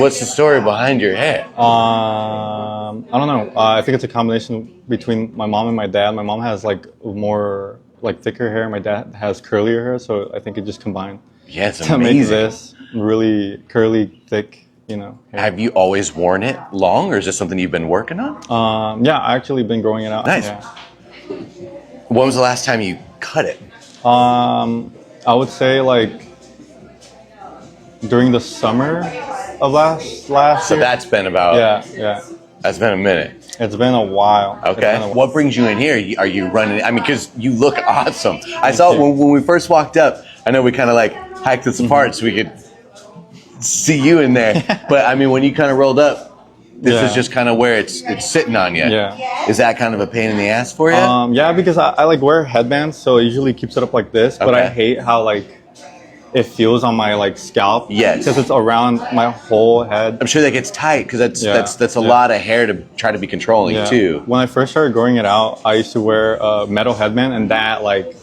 What's the story behind your hair? I don't know. I think it's a combination between my mom and my dad. My mom has like more like thicker hair. My dad has curlier hair, so I think it just combined. Yeah, it's to amazing. make this really curly, thick, hair. Have you always worn it long, or is this something you've been working on? Yeah, I actually been growing it out. Nice. Yeah. When was the last time you cut it? I would say like during the summer of last So year. that's been about. Yeah. That's been a minute. It's been a while. Okay. What brings you in here? Are you running? I mean, because you look awesome. I saw when we first walked up. I know we kind of like hiked this apart so we could see you in there. But I mean, when you kind of rolled up, this is just kind of where it's sitting on you. Yeah. Is that kind of a pain in the ass for you? Yeah, because I like wear headbands, so it usually keeps it up like this. But I hate how like it feels on my like scalp. Yes. Because it's around my whole head. I'm sure that gets tight because that's a lot of hair to try to be controlling too. When I first started growing it out, I used to wear a metal headband, and that like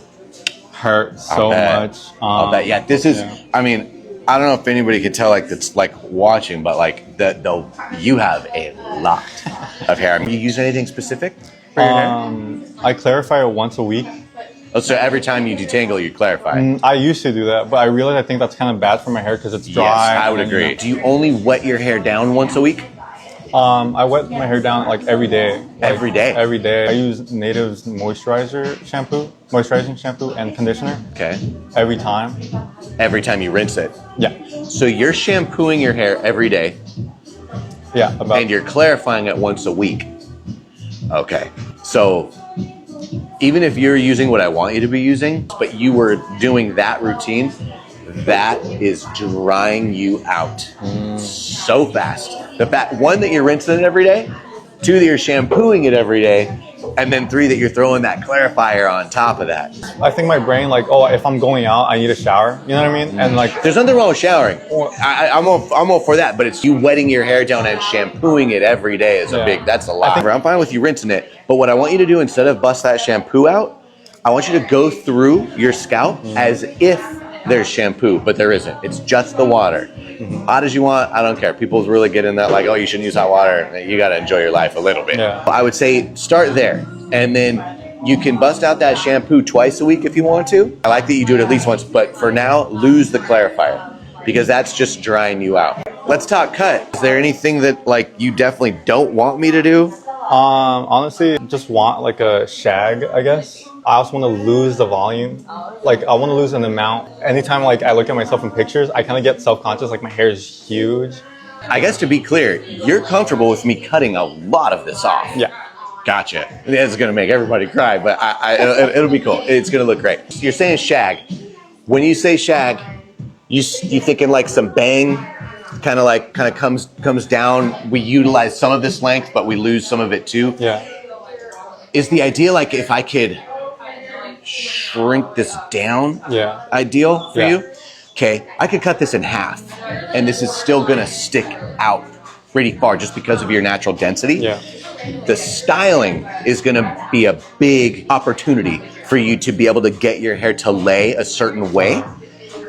hurt so much. I'll bet. Yeah, this is. I mean, I don't know if anybody could tell, like that's like watching, but like you have a lot of hair. I mean, you use anything specific for your hair? I clarify it once a week. Oh, so every time you detangle, you clarify. I used to do that, but I realize I think that's kind of bad for my hair because it's dry. Yes, I would agree. Do you only wet your hair down once a week? I wet my hair down like every day. Every day? Every day. I use Native's moisturizing shampoo and conditioner. Okay. Every time. Every time you rinse it? Yeah. So you're shampooing your hair every day? Yeah. And you're clarifying it once a week? Okay. So even if you're using what I want you to be using, but you were doing that routine, that is drying you out so fast. The fact, one, that you're rinsing it every day, two, that you're shampooing it every day, and then three, that you're throwing that clarifier on top of that. I think my brain like, oh, if I'm going out, I need a shower. You know what I mean? And like, there's nothing wrong with showering. I'm all for that, but it's you wetting your hair down and shampooing it every day is that's a lot. I'm fine with you rinsing it, but what I want you to do instead of bust that shampoo out, I want you to go through your scalp as if there's shampoo, but there isn't. It's just the water. Hot as you want, I don't care. People really get in that like, oh, you shouldn't use hot water. You got to enjoy your life a little bit. Yeah. I would say start there, and then you can bust out that shampoo twice a week if you want to. I like that you do it at least once, but for now, lose the clarifier because that's just drying you out. Let's talk cut. Is there anything that like you definitely don't want me to do? Honestly, just want like a shag, I guess. I also want to lose the volume. Like I want to lose an amount. Anytime like I look at myself in pictures, I kind of get self-conscious, like my hair is huge. I guess to be clear, you're comfortable with me cutting a lot of this off. Yeah. Gotcha. It's going to make everybody cry, but it'll be cool. It's going to look great. You're saying shag. When you say shag, you thinking like some bang, kind of comes down. We utilize some of this length, but we lose some of it too. Yeah. Is the idea like if I could shrink this down? Yeah. Ideal for you? Okay, I could cut this in half, and this is still going to stick out pretty far just because of your natural density. Yeah. The styling is going to be a big opportunity for you to be able to get your hair to lay a certain way.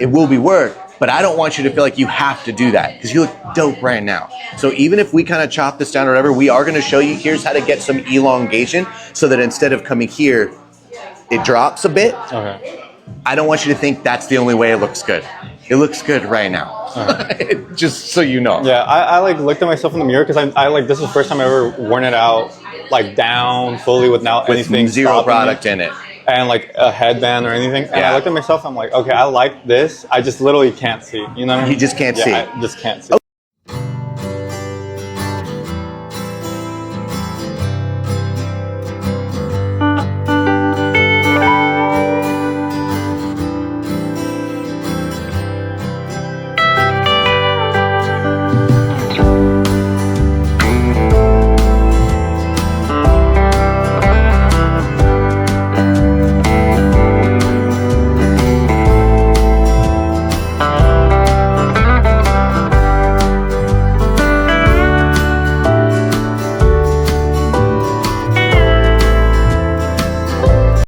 It will be work, but I don't want you to feel like you have to do that because you look dope right now. So even if we kind of chop this down or whatever, we are going to show you here's how to get some elongation so that instead of coming here, it drops a bit. Okay. I don't want you to think that's the only way it looks good. It looks good right now. Just so you know. Yeah, I like looked at myself in the mirror because I like this is the first time I ever worn it out like down fully without anything zero product in it. And like a headband or anything. And I looked at myself, I'm like, okay, I like this. I just literally can't see. You know what I mean? You just can't see. I just can't see.